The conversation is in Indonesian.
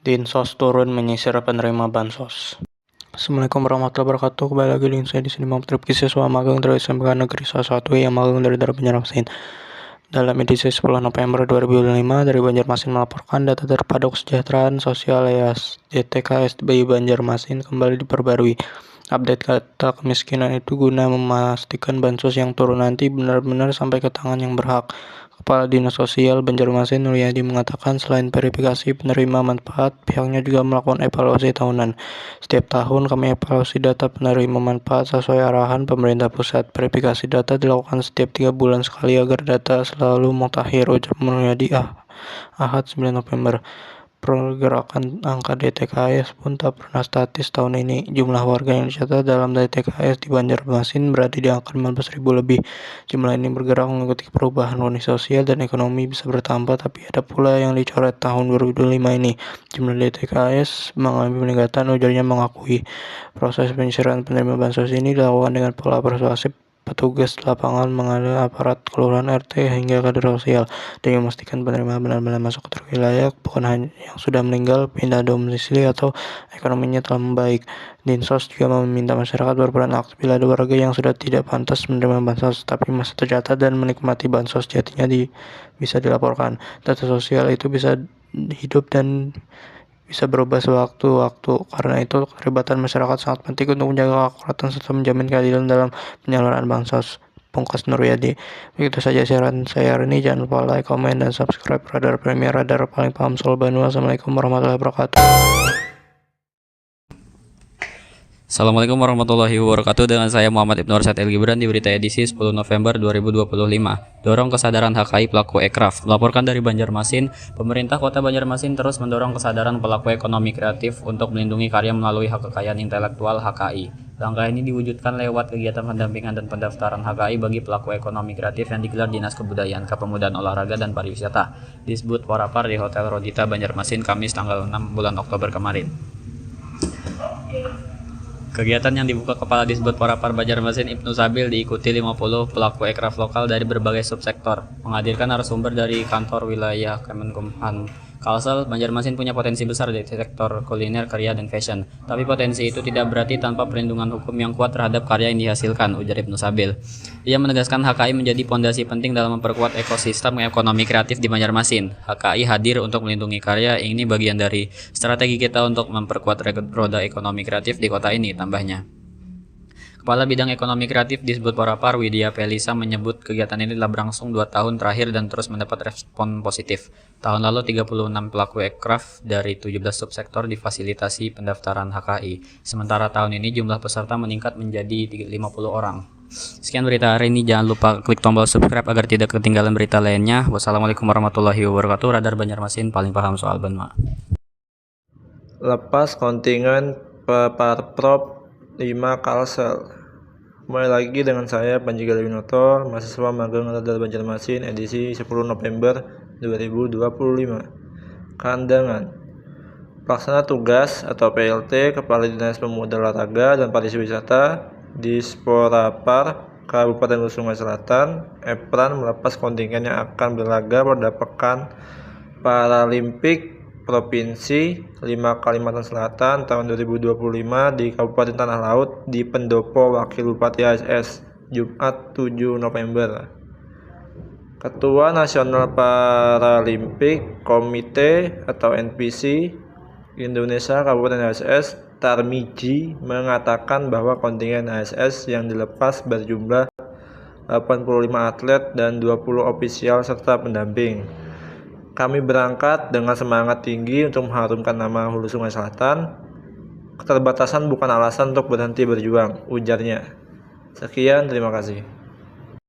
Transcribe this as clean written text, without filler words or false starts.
Dinsos turun menyisir penerima bansos. Assalamualaikum warahmatullahi wabarakatuh. Kembali lagi dengan saya di sini Muhammad Rifki, siswa magang dari SMK Negeri 1 yang magang dari Banjarmasin. Dalam edisi 10 November 2005 dari Banjarmasin melaporkan data terpadu kesejahteraan sosial alias DTKS di Banjarmasin kembali diperbarui. Update data kemiskinan itu guna memastikan bansos yang turun nanti benar-benar sampai ke tangan yang berhak. Kepala Dinas Sosial Banjarmasin Nuryadi mengatakan selain verifikasi penerima manfaat, pihaknya juga melakukan evaluasi tahunan. Setiap tahun kami evaluasi data penerima manfaat sesuai arahan pemerintah pusat. Verifikasi data dilakukan setiap 3 bulan sekali agar data selalu mutakhir, ujar Nuryadi Ahad 9 November. Pergerakan angka DTKS pun tak pernah statis tahun ini. Jumlah warga yang dicatat dalam DTKS di Banjarmasin berada di angka 15.000 lebih. Jumlah ini bergerak mengikuti perubahan kondisi sosial dan ekonomi bisa bertambah, tapi ada pula yang dicoret tahun 2005 ini. Jumlah DTKS mengalami peningkatan, ujarnya mengakui. Proses penyisiran penerima bansos ini dilakukan dengan pola persuasif. Petugas lapangan mengenal aparat kelurahan RT hingga kader sosial dengan memastikan penerima benar-benar masuk ke wilayah, bukan hanya yang sudah meninggal, pindah domisili atau ekonominya telah membaik. Dinsos juga meminta masyarakat berperan aktif bila ada warga yang sudah tidak pantas menerima bansos tapi masih tercatat dan menikmati bansos jatinya bisa dilaporkan. Data sosial itu bisa hidup dan bisa berubah sewaktu-waktu. Karena itu, keterlibatan masyarakat sangat penting untuk menjaga keakuratan serta menjamin keadilan dalam penyaluran bansos. Pungkas Nuryadi. Begitu saja siaran saya hari ini. Jangan lupa like, komen, dan subscribe Radar Premier, radar paling paham soal Banua. Assalamualaikum warahmatullahi wabarakatuh. Assalamualaikum warahmatullahi wabarakatuh. Dengan saya Muhammad Ibnu Arsyad El Gibran di berita edisi 10 November 2025. Dorong kesadaran HKI pelaku ekraf. Melaporkan dari Banjarmasin, pemerintah Kota Banjarmasin terus mendorong kesadaran pelaku ekonomi kreatif untuk melindungi karya melalui hak kekayaan intelektual HKI. Langkah ini diwujudkan lewat kegiatan pendampingan dan pendaftaran HKI bagi pelaku ekonomi kreatif yang digelar Dinas Kebudayaan, Kepemudaan Olahraga dan Pariwisata disebut Warapar di Hotel Rodita Banjarmasin Kamis tanggal 6 bulan Oktober kemarin. Kegiatan yang dibuka Kepala Disbud Warapar Banjarmasin Ibnu Sabil diikuti 50 pelaku ekraf lokal dari berbagai subsektor, menghadirkan narasumber dari kantor wilayah Kemenkumham. Kalsel, Banjarmasin punya potensi besar di sektor kuliner, karya, dan fashion. Tapi potensi itu tidak berarti tanpa perlindungan hukum yang kuat terhadap karya yang dihasilkan, ujar Ibnu Sabil. Ia menegaskan HKI menjadi pondasi penting dalam memperkuat ekosistem ekonomi kreatif di Banjarmasin. HKI hadir untuk melindungi karya, ini bagian dari strategi kita untuk memperkuat roda ekonomi kreatif di kota ini, tambahnya. Kepala Bidang Ekonomi Kreatif disebut Warapar Widya Pelisa menyebut kegiatan ini telah berlangsung 2 tahun terakhir dan terus mendapat respon positif. Tahun lalu 36 pelaku ekraf dari 17 subsektor difasilitasi pendaftaran HKI. Sementara tahun ini jumlah peserta meningkat menjadi 50 orang. Sekian berita hari ini, jangan lupa klik tombol subscribe agar tidak ketinggalan berita lainnya. Wassalamualaikum warahmatullahi wabarakatuh. Radar Banjarmasin paling paham soal Banua. Lepas kontingen Parprov 5 Kalsel. Mulai lagi dengan saya Panji Galawinoto, mahasiswa magang Radar Banjarmasin edisi 10 November 2025. Kandangan. Pelaksana tugas atau PLT Kepala Dinas Pemuda Olahraga dan Pariwisata Disporapar Kabupaten Sungai Selatan, Epran melepas kontingen yang akan berlaga pada Pekan Paralimpik Provinsi 5 Kalimantan Selatan tahun 2025 di Kabupaten Tanah Laut di Pendopo Wakil Bupati ASS, Jumat 7 November. Ketua Nasional Paralimpik Komite atau NPC Indonesia Kabupaten ASS, Tarmiji, mengatakan bahwa kontingen ASS yang dilepas berjumlah 85 atlet dan 20 ofisial serta pendamping. Kami berangkat dengan semangat tinggi untuk mengharumkan nama Hulu Sungai Selatan. Keterbatasan bukan alasan untuk berhenti berjuang, ujarnya. Sekian, terima kasih.